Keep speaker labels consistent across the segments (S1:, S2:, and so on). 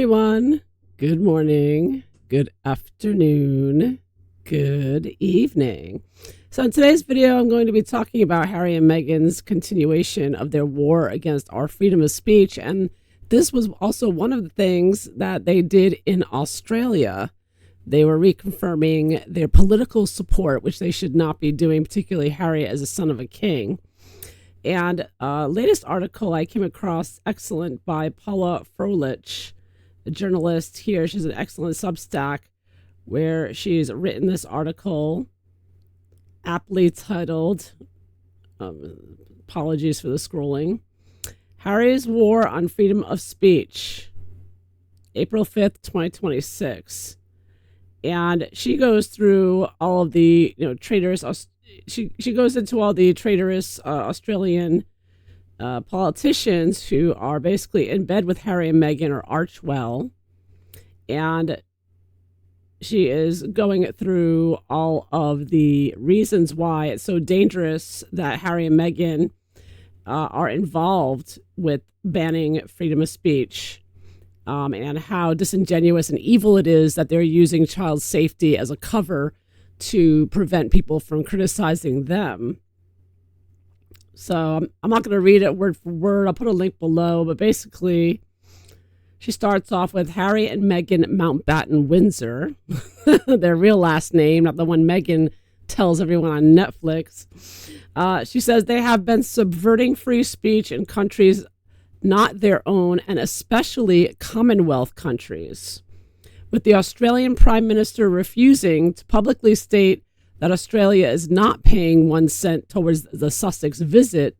S1: everyone. Good morning, good afternoon, good evening. So in today's video, I'm going to be talking about Harry and Meghan's continuation of their war against our freedom of speech. And this was also one of the things that they did in Australia. They were reconfirming their political support, which they should not be doing, particularly Harry as a son of a king. And latest article I came across, excellent, by Paula Froelich, a journalist here. She's an excellent Substack where she's written this article aptly titled, apologies for the scrolling, Harry's War on Freedom of Speech, April 5th, 2026. And she goes through all of the, traitors. She goes into all the traitorous Australian politicians who are basically in bed with Harry and Meghan or archwell. And she is going through all of the reasons why it's so dangerous that Harry and Meghan are involved with banning freedom of speech, and how disingenuous and evil it is that they're using child safety as a cover to prevent people from criticizing them. So I'm not going to read it word for word. I'll put a link below, but basically she starts off with Harry and Meghan Mountbatten Windsor, their real last name, not the one Meghan tells everyone on Netflix. She says they have been subverting free speech in countries not their own, and especially Commonwealth countries, with the Australian Prime Minister refusing to publicly state that Australia is not paying 1 cent towards the Sussex visit.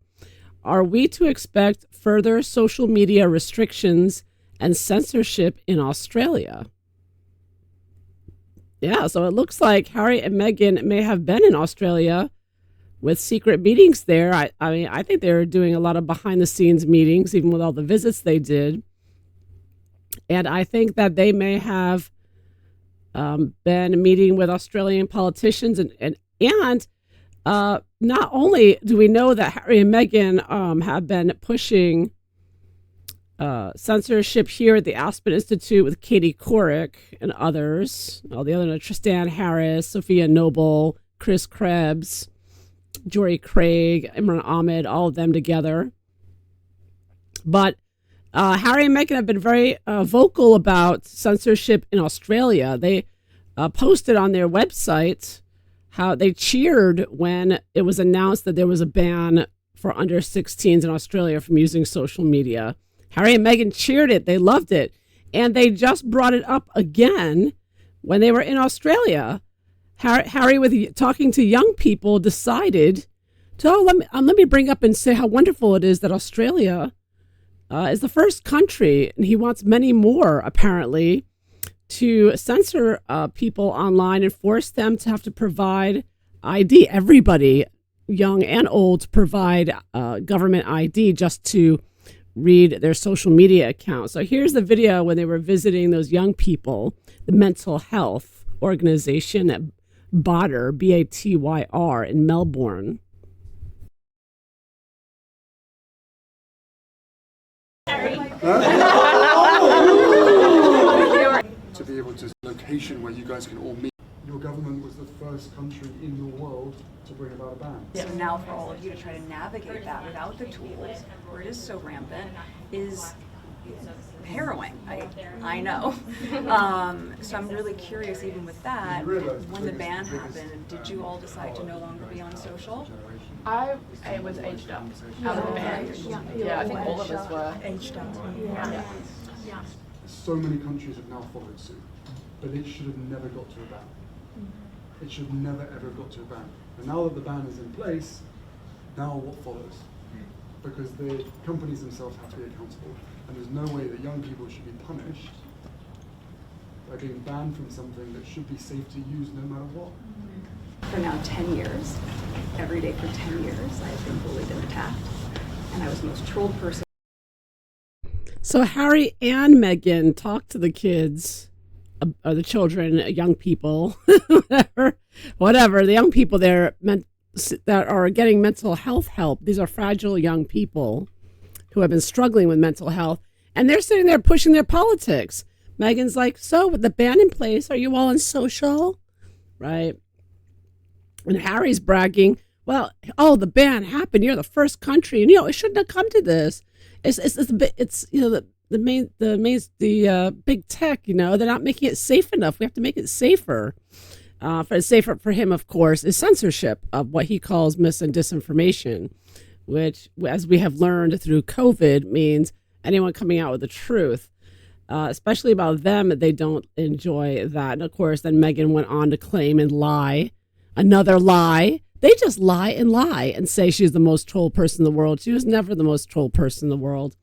S1: Are we to expect further social media restrictions and censorship in Australia? Yeah, so it looks like Harry and Meghan may have been in Australia with secret meetings there. I mean, I think they're doing a lot of behind-the-scenes meetings, even with all the visits they did. And I think that they may have been meeting with Australian politicians. And not only do we know that Harry and Meghan have been pushing censorship here at the Aspen Institute with Katie Couric and others, all the other, Tristan Harris, Sophia Noble, Chris Krebs, Jory Craig, Imran Ahmed, all of them together. But Harry and Meghan have been very vocal about censorship in Australia. They posted on their website how they cheered when it was announced that there was a ban for under 16s in Australia from using social media. Harry and Meghan cheered it. They loved it. And they just brought it up again when they were in Australia. Harry, with talking to young people, decided to, let me bring up and say how wonderful it is that Australia is the first country, and he wants many more, apparently, to censor people online and force them to have to provide ID. Everybody, young and old, to provide government ID just to read their social media account. So here's the video when they were visiting those young people, the mental health organization at Batyr, Batyr, in Melbourne.
S2: To be able to location where you guys can all meet. Your government was the first country in the world to bring about a ban.
S3: So now for all of you to try to navigate that without the tools, where it is so rampant, is harrowing. I know. So I'm really curious, even with that, when the ban happened, did you all decide to no longer be on social?
S4: I was aged up out of the band. Yeah, I think all of us were.
S3: Aged up.
S4: Yeah.
S2: So many countries have now followed suit, but it should have never got to a ban. It should never ever have got to a ban. And now that the ban is in place, now what follows? Because the companies themselves have to be accountable. And there's no way that young people should be punished by being banned from something that should be safe to use no matter what.
S3: For now 10 years, every day for 10 years, I've been bullied and attacked. And I was the most trolled person.
S1: So Harry and Meghan talked to the kids, or the children, young people, whatever, the young people there that are getting mental health help. These are fragile young people who have been struggling with mental health, and they're sitting there pushing their politics. Meghan's like, so with the ban in place, are you all on social? Right? And Harry's bragging, well, oh, the ban happened. You're the first country, and it shouldn't have come to this. It's the big tech. They're not making it safe enough. We have to make it safer. Safer for him, of course, is censorship of what he calls mis and disinformation, which, as we have learned through COVID, means anyone coming out with the truth, especially about them. They don't enjoy that. And of course, then Meghan went on to claim and lie. Another lie. They just lie and say she's the most trolled person in the world. She was never the most trolled person in the world.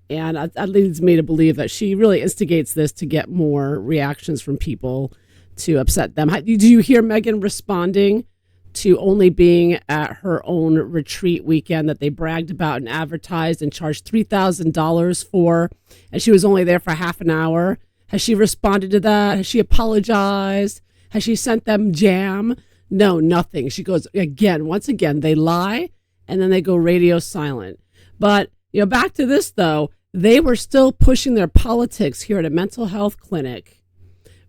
S1: And that leads me to believe that she really instigates this to get more reactions from people to upset them. Do you hear Meghan responding to only being at her own retreat weekend that they bragged about and advertised and charged $3,000 for, and she was only there for half an hour? Has she responded to that? Has she apologized? Has she sent them jam? No, nothing. She goes, once again, they lie, and then they go radio silent. But, back to this, though, they were still pushing their politics here at a mental health clinic,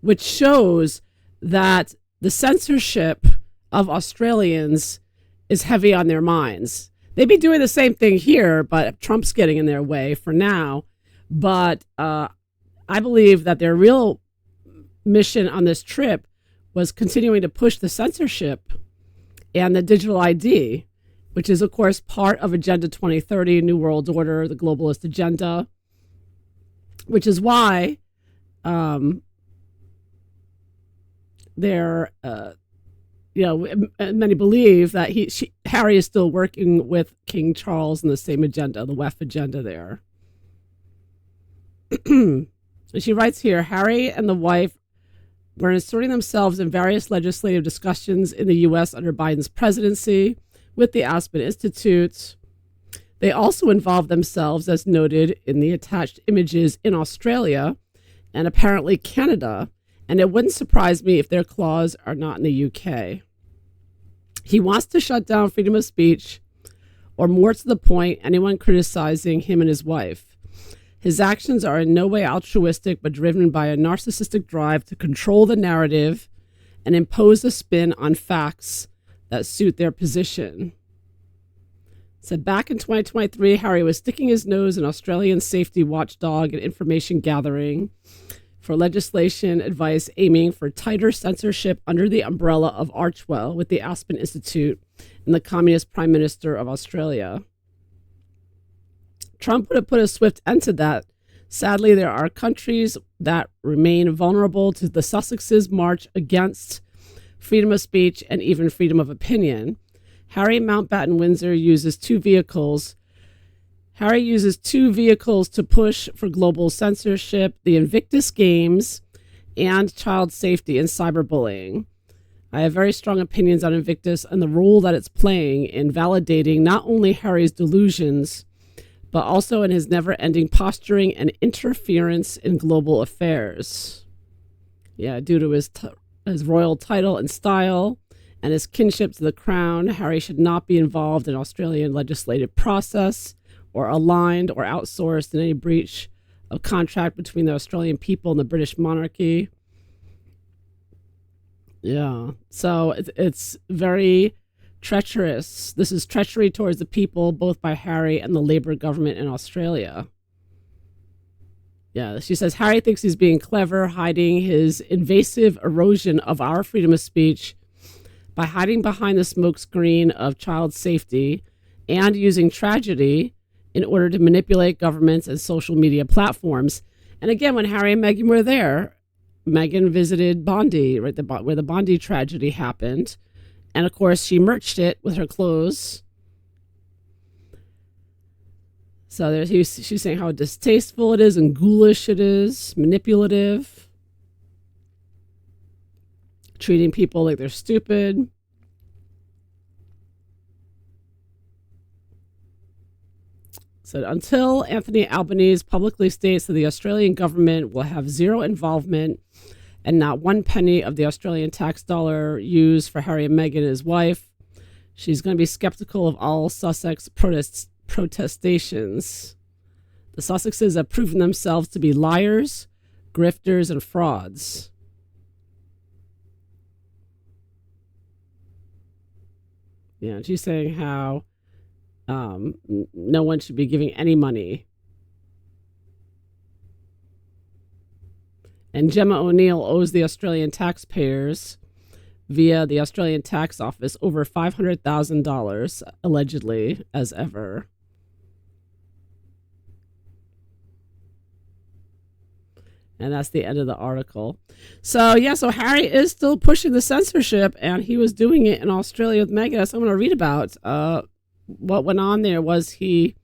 S1: which shows that the censorship of Australians is heavy on their minds. They'd be doing the same thing here, but Trump's getting in their way for now. But I believe that their real mission on this trip was continuing to push the censorship and the digital ID, which is, of course, part of Agenda 2030, New World Order, the globalist agenda, which is why many believe that Harry is still working with King Charles in the same agenda, the WEF agenda there. And she writes here, Harry and the wife were inserting themselves in various legislative discussions in the U.S. under Biden's presidency with the Aspen Institute. They also involved themselves, as noted in the attached images, in Australia and apparently Canada, and it wouldn't surprise me if their claws are not in the UK. He wants to shut down freedom of speech, or more to the point, anyone criticizing him and his wife. His actions are in no way altruistic, but driven by a narcissistic drive to control the narrative and impose a spin on facts that suit their position. So back in 2023, Harry was sticking his nose in Australian safety watchdog and information gathering for legislation advice aiming for tighter censorship under the umbrella of Archwell with the Aspen Institute and the Communist Prime Minister of Australia. Trump would have put a swift end to that. Sadly, there are countries that remain vulnerable to the Sussexes' march against freedom of speech and even freedom of opinion. Harry Mountbatten-Windsor uses two vehicles. Harry uses two vehicles to push for global censorship, the Invictus Games and child safety and cyberbullying. I have very strong opinions on Invictus and the role that it's playing in validating not only Harry's delusions, but also in his never-ending posturing and interference in global affairs. Yeah, due to his royal title and style and his kinship to the crown, Harry should not be involved in Australian legislative process or aligned or outsourced in any breach of contract between the Australian people and the British monarchy. Yeah, so it's very treacherous. This is treachery towards the people, both by Harry and the Labour government in Australia. Yeah, she says Harry thinks he's being clever, hiding his invasive erosion of our freedom of speech by hiding behind the smokescreen of child safety and using tragedy in order to manipulate governments and social media platforms. And again, when Harry and Meghan were there, Meghan visited Bondi, right, where the Bondi tragedy happened. And of course, she merched it with her clothes. So she's saying how distasteful it is and ghoulish it is, manipulative, treating people like they're stupid. So until Anthony Albanese publicly states that the Australian government will have zero involvement and not one penny of the Australian tax dollar used for Harry and Meghan and his wife, she's going to be skeptical of all Sussex protestations. The Sussexes have proven themselves to be liars, grifters and frauds. Yeah, she's saying how no one should be giving any money. And Gemma O'Neill owes the Australian taxpayers via the Australian Tax Office over $500,000, allegedly, as ever. And that's the end of the article. So, yeah, so Harry is still pushing the censorship, and he was doing it in Australia with Meghan. So I'm going to read about what went on there. Was he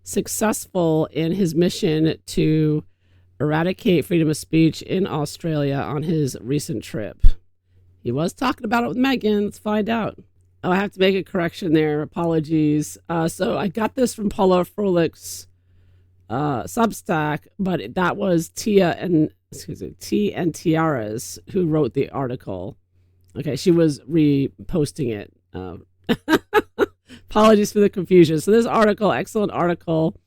S1: successful in his mission to eradicate freedom of speech in Australia on his recent trip? He was talking about it with Meghan. Let's find out. Oh, I have to make a correction there. Apologies. So I got this from Paula Froelich's Substack, but that was T and Tiaras who wrote the article. Okay, she was reposting it. Apologies for the confusion. So this article, excellent article,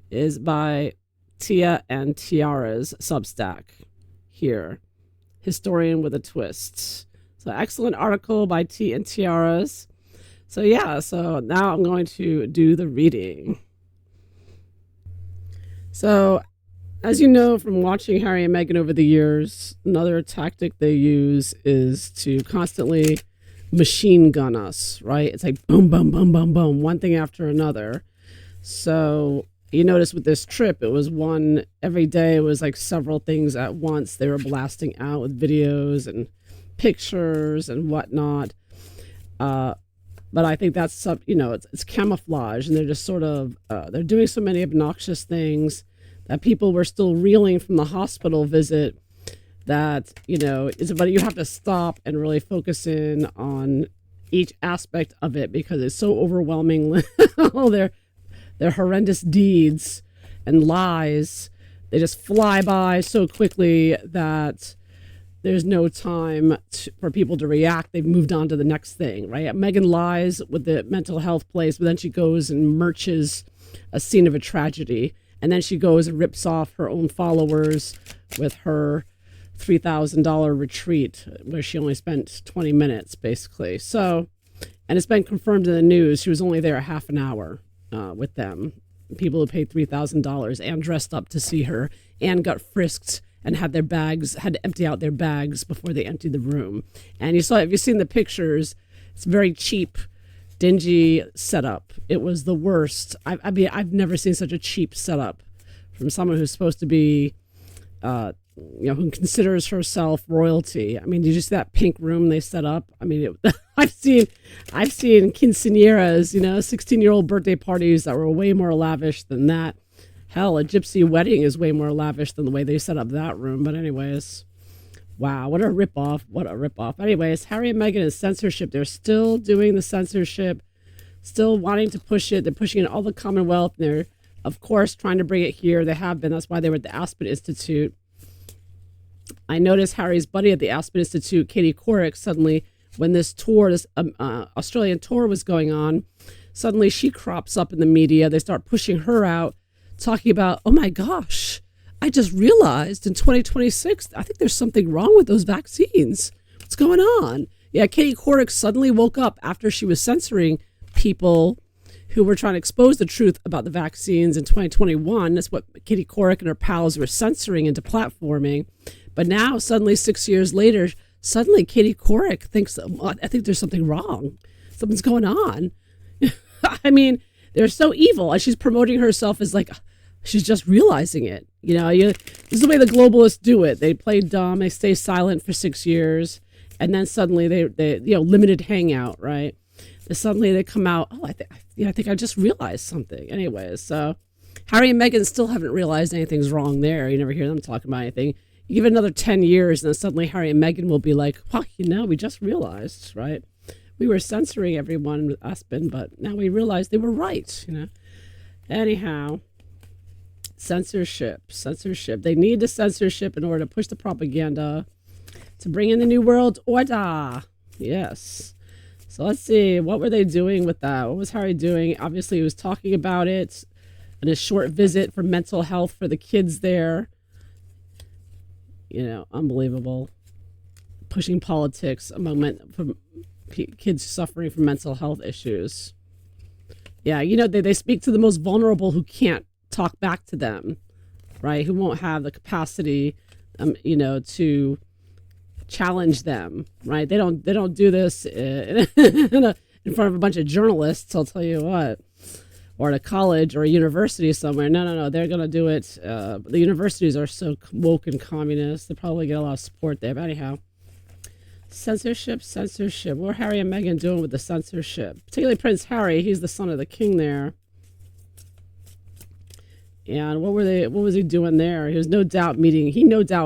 S1: is by Tia and Tiara's Substack here. Historian with a twist. So excellent article by T and Tiaras. So yeah, so now I'm going to do the reading. So as you know from watching Harry and Meghan over the years, another tactic they use is to constantly machine gun us, right? It's like boom, boom, boom, boom, boom, one thing after another. So you notice with this trip, it was one every day. It was like several things at once. They were blasting out with videos and pictures and whatnot. But I think that's it's camouflage, and they're just sort of they're doing so many obnoxious things that people were still reeling from the hospital visit. That but you have to stop and really focus in on each aspect of it because it's so overwhelming. All their horrendous deeds and lies, they just fly by so quickly that there's no time for people to react. They've moved on to the next thing, right? Meghan lies with the mental health place, but then she goes and merches a scene of a tragedy. And then she goes and rips off her own followers with her $3,000 retreat where she only spent 20 minutes, basically. So, and it's been confirmed in the news. She was only there a half an hour with them. People who paid $3,000 and dressed up to see her and got frisked and had to empty out their bags before they emptied the room. And if you've seen the pictures, it's very cheap, dingy setup. It was the worst. I've never seen such a cheap setup from someone who's supposed to be, who considers herself royalty. I mean, did you see that pink room they set up? I mean, I've seen quinceañeras, 16-year-old birthday parties that were way more lavish than that. Hell, a gypsy wedding is way more lavish than the way they set up that room. But anyways, wow, what a ripoff. What a ripoff. Anyways, Harry and Meghan is censorship. They're still doing the censorship, still wanting to push it. They're pushing it all the Commonwealth. And they're, of course, trying to bring it here. They have been. That's why they were at the Aspen Institute. I noticed Harry's buddy at the Aspen Institute, Katie Couric, suddenly, when this Australian tour was going on, suddenly she crops up in the media. They start pushing her out, talking about, oh my gosh, I just realized in 2026, I think there's something wrong with those vaccines. What's going on? Yeah, Katie Couric suddenly woke up after she was censoring people who were trying to expose the truth about the vaccines in 2021. That's what Katie Couric and her pals were censoring and deplatforming. But now, suddenly, 6 years later, suddenly Katie Couric thinks, I think there's something wrong. Something's going on. I mean, they're so evil. And she's promoting herself as like, she's just realizing it. This is the way the globalists do it. They play dumb. They stay silent for 6 years. And then suddenly they limited hangout, right? And suddenly they come out, I think I just realized something. Anyways, so Harry and Meghan still haven't realized anything's wrong there. You never hear them talking about anything. You give it another 10 years and then suddenly Harry and Meghan will be like, well, we just realized, right? We were censoring everyone with Aspen, but now we realize they were right, Anyhow, censorship. They need the censorship in order to push the propaganda to bring in the New World Order. Yes. So let's see, what were they doing with that? What was Harry doing? Obviously, he was talking about it in a short visit for mental health for the kids there. Unbelievable. Pushing politics among kids suffering from mental health issues. Yeah, they speak to the most vulnerable who can't talk back to them, right? Who won't have the capacity, to challenge them, right? They don't do this in front of a bunch of journalists, I'll tell you what, or at a college or a university somewhere. No. They're going to do it. The universities are so woke and communist. They probably get a lot of support there. But anyhow, censorship. What are Harry and Meghan doing with the censorship? Particularly Prince Harry. He's the son of the king there. And what was he doing there? He no doubt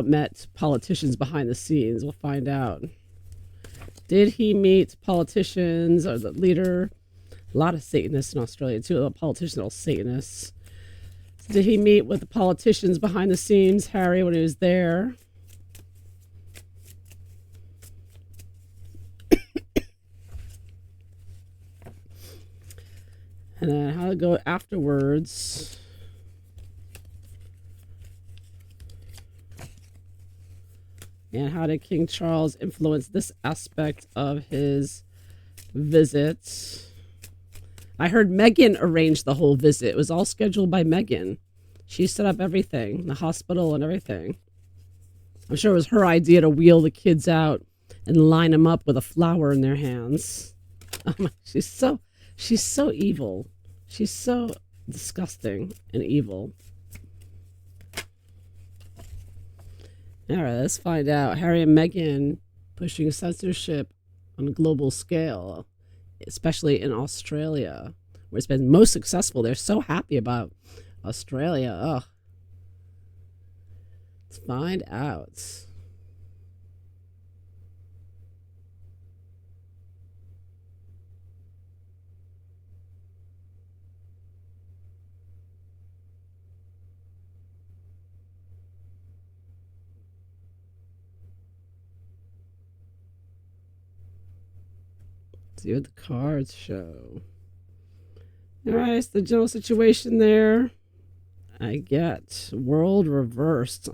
S1: met politicians behind the scenes. We'll find out. Did he meet politicians or the leader? A lot of Satanists in Australia too. A lot of politicians are all Satanists. Did he meet with the politicians behind the scenes, Harry, when he was there? And then how to go afterwards. And how did King Charles influence this aspect of his visit? I heard Meghan arranged the whole visit. It was all scheduled by Meghan. She set up everything, the hospital and everything. I'm sure it was her idea to wheel the kids out and line them up with a flower in their hands. She's so evil. She's so disgusting and evil. All right, let's find out. Harry and Meghan pushing censorship on a global scale, especially in Australia, where it's been most successful. They're so happy about Australia. Ugh. Let's find out. See what the cards show. All right, it's the general situation there. I get world reversed.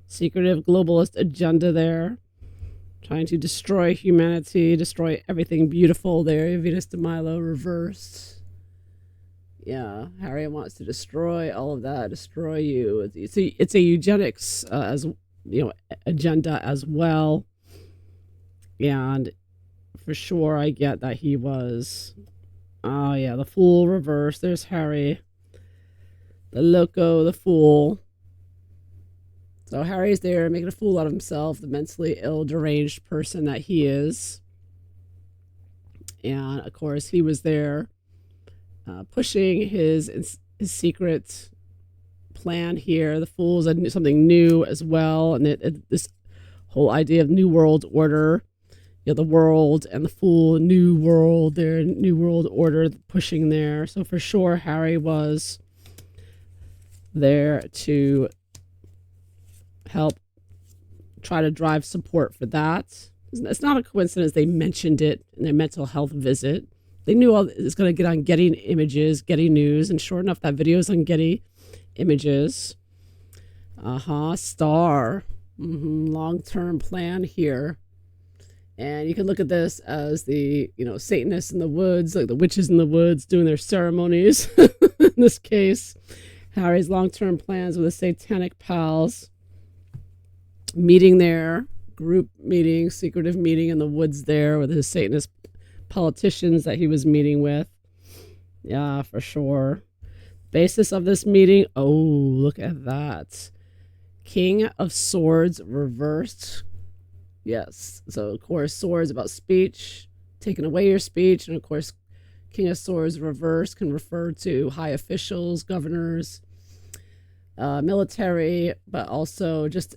S1: Secretive globalist agenda there. Trying to destroy humanity, destroy everything beautiful there. Venus de Milo reversed. Yeah, Harry wants to destroy all of that, destroy you. It's a eugenics agenda as well. And for sure, I get that he was. Oh, yeah, the fool reversed. There's Harry. The loco, the fool. So Harry's there making a fool out of himself, the mentally ill, deranged person that he is. And, of course, he was there pushing his secret plan here. The fool's something new as well. And this whole idea of New World Order. The world and the fool, new world, their New World Order pushing there. So for sure, Harry was there to help try to drive support for that. It's not a coincidence they mentioned it in their mental health visit. They knew it's going to get on Getty Images, Getty News, and sure enough, that video is on Getty Images. Star. Long-term plan here. And you can look at this as the, Satanists in the woods, like the witches in the woods doing their ceremonies. In this case, Harry's long-term plans with his satanic pals. Meeting there, group meeting, secretive meeting in the woods there with his Satanist politicians that he was meeting with. Yeah, for sure. Basis of this meeting, oh, look at that. King of Swords reversed. Yes. So, of course, swords about speech, taking away your speech. And, of course, King of Swords reverse can refer to high officials, governors, military, but also just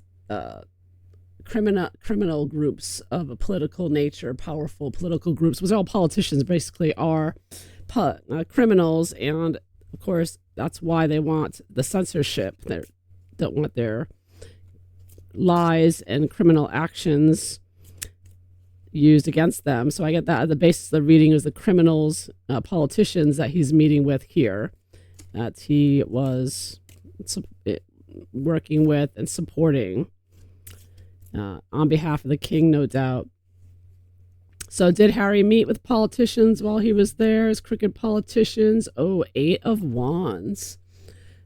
S1: criminal groups of a political nature, powerful political groups, which all politicians basically are criminals. And, of course, that's why they want the censorship. They don't want their lies and criminal actions used against them. So I get that. The basis of the reading is the criminals, politicians that he's meeting with here, that he was working with and supporting. on behalf of the king, no doubt. So did Harry meet with politicians while he was there as crooked politicians? Oh, 8 of Wands.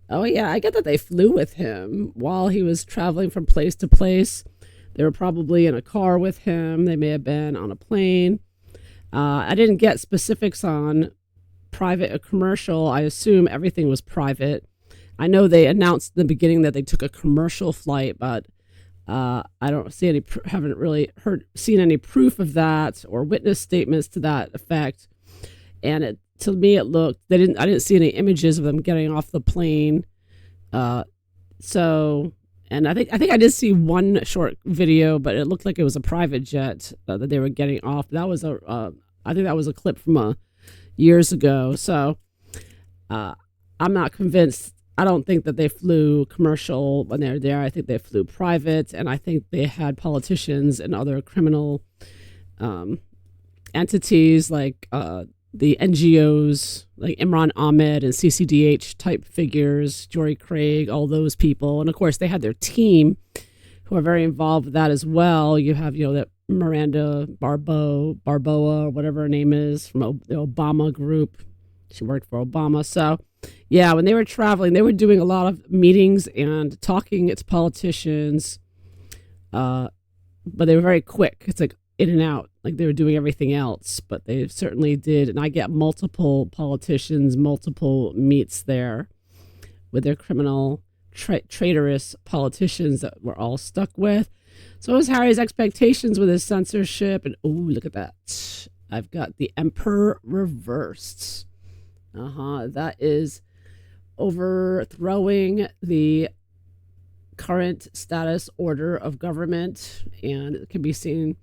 S1: Oh, yeah, I get that they flew with him while he was traveling from place to place. They were probably in a car with him. They may have been on a plane. I didn't get specifics on private or commercial. I assume everything was private. I know they announced in the beginning that they took a commercial flight, but I don't see any, haven't really seen any proof of that or witness statements to that effect. And to me, it looked, I didn't see any images of them getting off the plane. And I think I did see one short video, but it looked like it was a private jet that they were getting off. That was I think that was a clip from years ago. So I'm not convinced. I don't think that they flew commercial when they were there. I think they flew private, and I think they had politicians and other criminal entities like the NGOs, like Imran Ahmed and CCDH type figures, Jory Craig, all those people. And of course, they had their team who are very involved with that as well. You have, that Miranda Barboa, or whatever her name is, from the Obama group. She worked for Obama. So, yeah, when they were traveling, they were doing a lot of meetings and talking to politicians. But they were very quick. It's like in and out, like they were doing everything else. But they certainly did. And I get multiple politicians, multiple meets there with their criminal, traitorous politicians that we're all stuck with. So was Harry's expectations with his censorship. And, oh, look at that. I've got the Emperor reversed. That is overthrowing the current status order of government, and it can be seen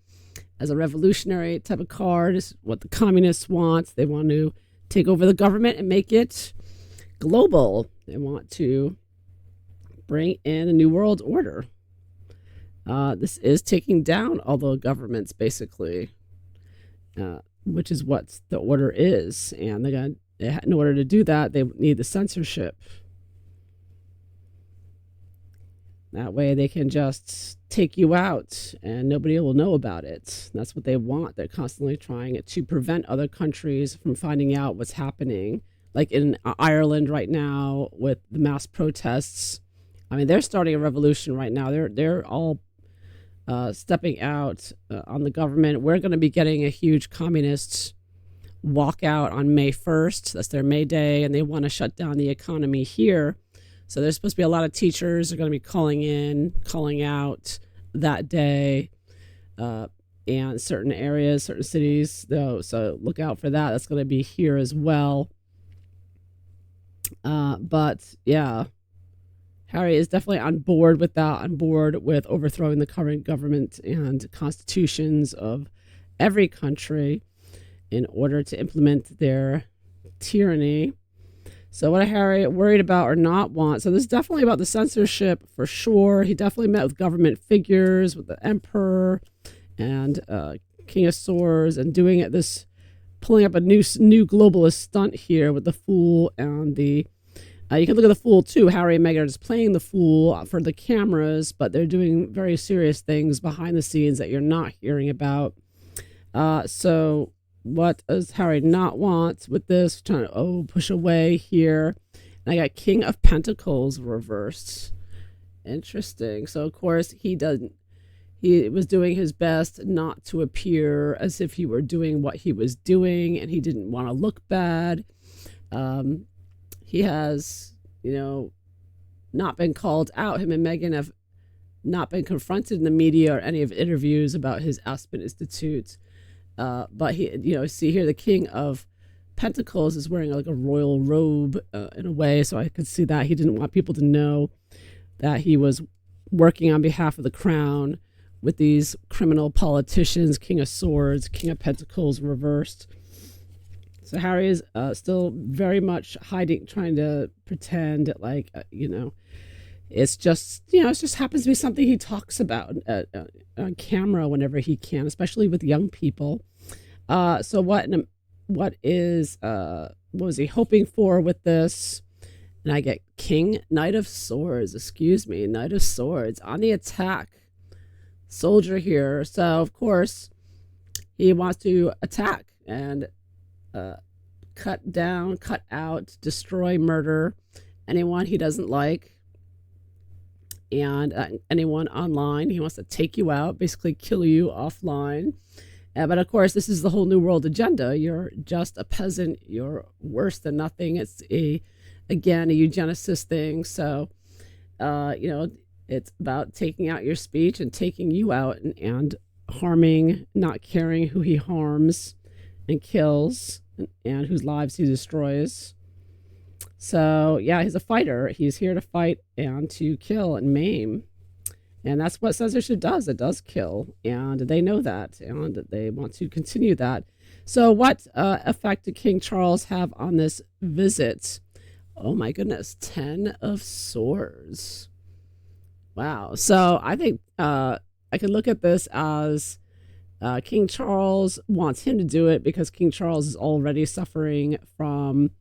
S1: as a revolutionary type of card. Is what the communists want. They want to take over the government and make it global. They want to bring in a new world order. This is taking all the governments, basically, which is what the order is, and in order to do that, they need the censorship. That way they can just take you out and nobody will know about it. That's what they want. They're constantly trying to prevent other countries from finding out what's happening. Like in Ireland right now with the mass protests. I mean, they're starting a revolution right now. They're all stepping out on the government. We're going to be getting a huge communist walkout on May 1st. That's their May Day, and they want to shut down the economy here. So there's supposed to be a lot of teachers are going to be calling out that day, and certain areas, certain cities, though. So look out for that. That's going to be here as well. But yeah, Harry is definitely on board with that, on board with overthrowing the current government and constitutions of every country in order to implement their tyranny. So what Harry worried about or not want? So this is definitely about the censorship for sure. He definitely met with government figures, with the Emperor and King of Swords, and doing it pulling up a new globalist stunt here with the Fool and the. You can look at the Fool too. Harry and Meghan are just playing the Fool for the cameras, but they're doing very serious things behind the scenes that you're not hearing about. So what does Harry not want with this? Trying to push away here. And I got King of Pentacles reversed. Interesting. So of course he was doing his best not to appear as if he were doing what he was doing, and he didn't want to look bad. He has, not been called out. Him and Meghan have not been confronted in the media or any of interviews about his Aspen Institute. But he, see here, the King of Pentacles is wearing like a royal robe in a way. So I could see that he didn't want people to know that he was working on behalf of the crown with these criminal politicians, King of Swords, King of Pentacles reversed. So Harry is still very much hiding, trying to pretend like, it's just, it just happens to be something he talks about on camera whenever he can, especially with young people. So what was he hoping for with this? And I get Knight of Swords on the attack. soldier here. So, of course, he wants to attack and cut down, cut out, destroy, murder anyone he doesn't like, and anyone online. He wants to take you out, basically kill you offline. But of course, this is the whole New World agenda. You're just a peasant. You're worse than nothing. It's again, a eugenicist thing. So, it's about taking out your speech and taking you out and harming, not caring who he harms and kills and whose lives he destroys. So, yeah, he's a fighter. He's here to fight and to kill and maim. And that's what censorship does. It does kill. And they know that. And they want to continue that. So what effect did King Charles have on this visit? Oh, my goodness. 10 of Swords. Wow. So I think I could look at this as King Charles wants him to do it because King Charles is already suffering from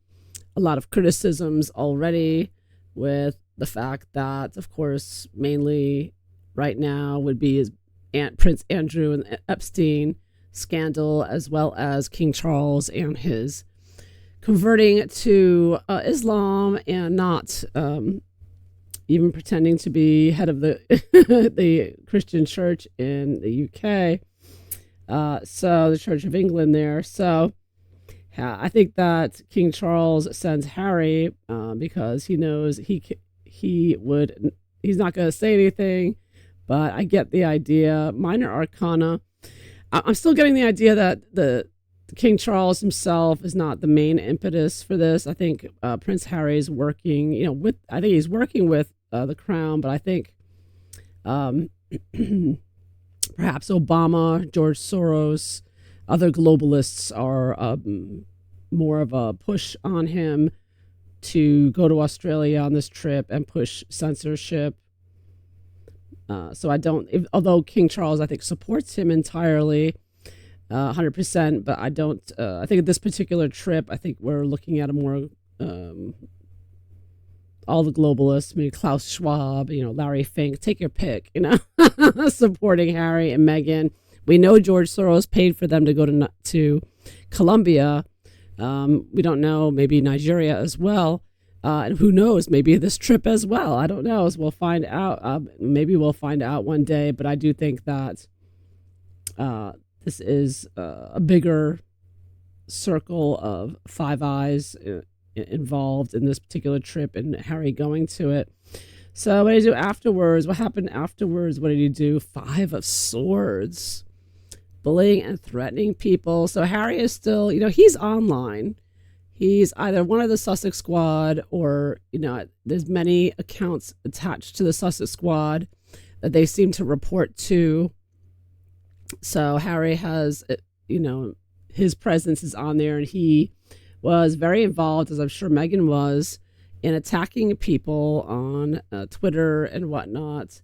S1: a lot of criticisms already, with the fact that, of course, mainly right now would be his Prince Andrew and Epstein scandal, as well as King Charles and his converting to Islam and not even pretending to be head of the the Christian church in the UK. So the Church of England there. So I think that King Charles sends Harry because he knows he's not going to say anything, but I get the idea. Minor Arcana. I'm still getting the idea that the King Charles himself is not the main impetus for this. I think Prince Harry is working, I think he's working with the crown, but I think perhaps Obama, George Soros, other globalists are more of a push on him to go to Australia on this trip and push censorship. So I don't, although King Charles, I think, supports him entirely, 100%, but I don't, I think at this particular trip, I think we're looking at a more, all the globalists, maybe Klaus Schwab, Larry Fink, take your pick, supporting Harry and Meghan. We know George Soros paid for them to go to Colombia. We don't know, maybe Nigeria as well. And who knows, maybe this trip as well. I don't know. So we'll find out. Maybe we'll find out one day. But I do think that this is a bigger circle of Five Eyes involved in this particular trip and Harry going to it. So what did he do afterwards? What happened afterwards? What did he do? 5 of Swords. Bullying and threatening people. So Harry is still, he's online. He's either one of the Sussex Squad or, there's many accounts attached to the Sussex Squad that they seem to report to. So Harry has, his presence is on there, and he was very involved, as I'm sure Meghan was, in attacking people on Twitter and whatnot,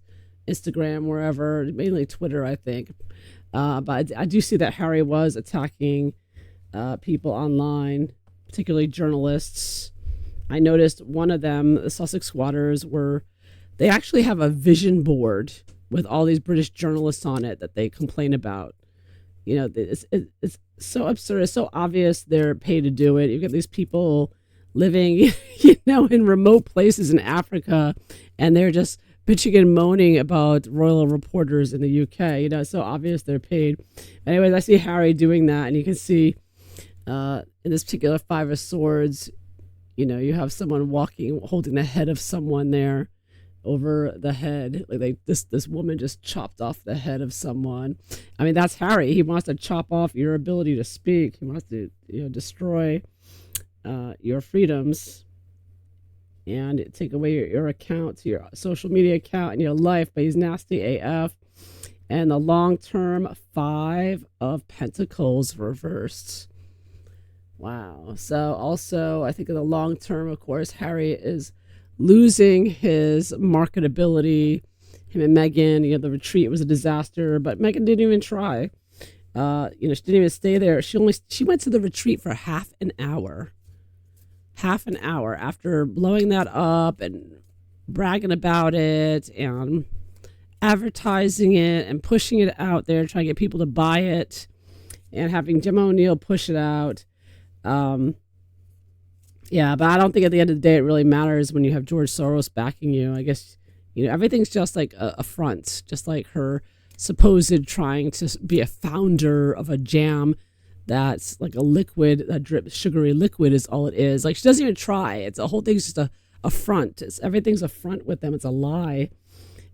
S1: Instagram, wherever, mainly Twitter, I think. But I do see that Harry was attacking people online, particularly journalists. I noticed one of them, the Sussex Squatters, they actually have a vision board with all these British journalists on it that they complain about. It's so absurd. It's so obvious they're paid to do it. You get these people living, in remote places in Africa, and they're just bitching and moaning about royal reporters in the UK. It's so obvious they're paid. Anyways, I see Harry doing that, and you can see in this particular 5 of Swords, you have someone holding the head of someone there over the head. Like this woman just chopped off the head of someone. I mean, that's Harry. He wants to chop off your ability to speak. He wants to, destroy your freedoms and take away your account, your social media account, and your life. But he's nasty AF. And the long-term 5 of Pentacles reversed. Wow. So also, I think in the long term, of course, Harry is losing his marketability. Him and Meghan, the retreat was a disaster, but Meghan didn't even try. She didn't even stay there. She went to the retreat for half an hour. Half an hour after blowing that up and bragging about it and advertising it and pushing it out there, trying to get people to buy it, and having Jim O'Neill push it out. Yeah, but I don't think at the end of the day it really matters when you have George Soros backing you. I guess, everything's just like a front, just like her supposed trying to be a founder of a jam that's like a liquid that drips, sugary liquid is all it is. Like, she doesn't even try. It's a whole thing's just a front. Everything's a front with them. It's a lie.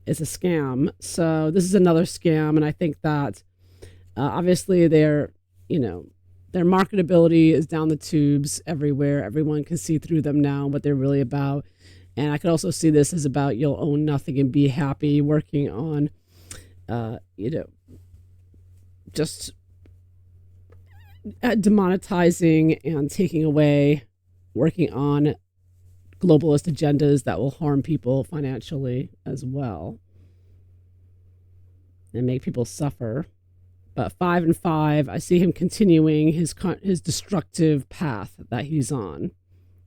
S1: It's a scam. So this is another scam, and I think that obviously their marketability is down the tubes everywhere. Everyone can see through them now what they're really about. And I could also see this as about you'll own nothing and be happy, working on, just demonetizing and taking away, working on globalist agendas that will harm people financially as well and make people suffer. But 5 and 5, I see him continuing his destructive path that he's on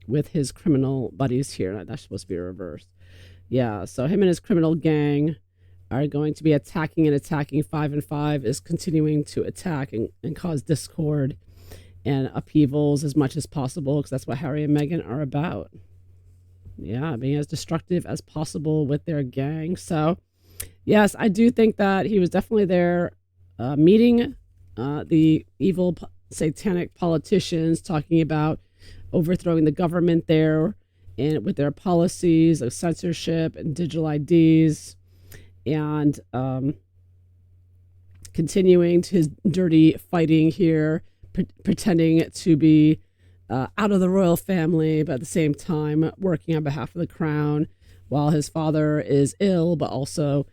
S1: with his criminal buddies here. That's supposed to be reversed. Yeah, so him and his criminal gang are going to be attacking. 5 and 5 is continuing to attack and cause discord and upheavals as much as possible, because that's what Harry and Meghan are about. Yeah, being as destructive as possible with their gang. So, yes, I do think that he was definitely there meeting the evil satanic politicians, talking about overthrowing the government there and with their policies of censorship and digital IDs, and continuing to his dirty fighting here, pretending to be out of the royal family, but at the same time working on behalf of the crown, while his father is ill, but also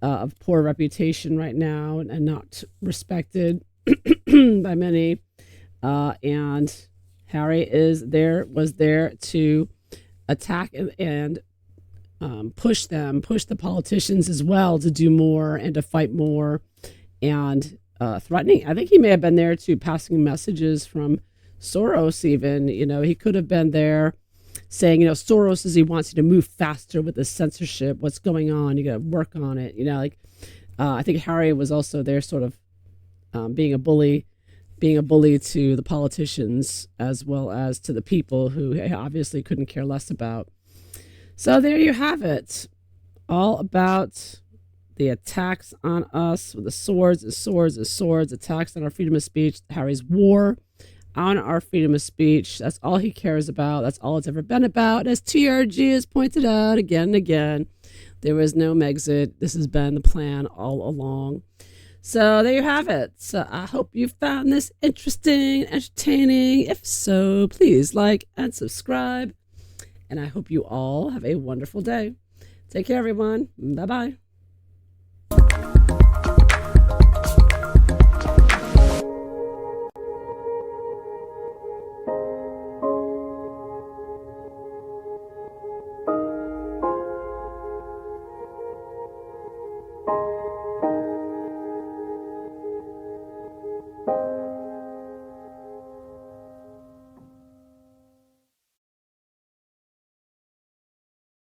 S1: of poor reputation right now and not respected by many. And Harry was there to attack and push the politicians as well to do more and to fight more, and threatening. I think he may have been there too, passing messages from Soros even. He could have been there saying, Soros says he wants you to move faster with the censorship. What's going on? You got to work on it. I think Harry was also there sort of being a bully to the politicians as well as to the people who he obviously couldn't care less about. So there you have it. All about the attacks on us with the swords, attacks on our freedom of speech, Harry's war on our freedom of speech. That's all he cares about. That's all it's ever been about. As TRG has pointed out again and again, there was no Megxit. This has been the plan all along. So there you have it. So I hope you found this interesting, entertaining. If so, please like and subscribe. And I hope you all have a wonderful day. Take care, everyone. Bye-bye.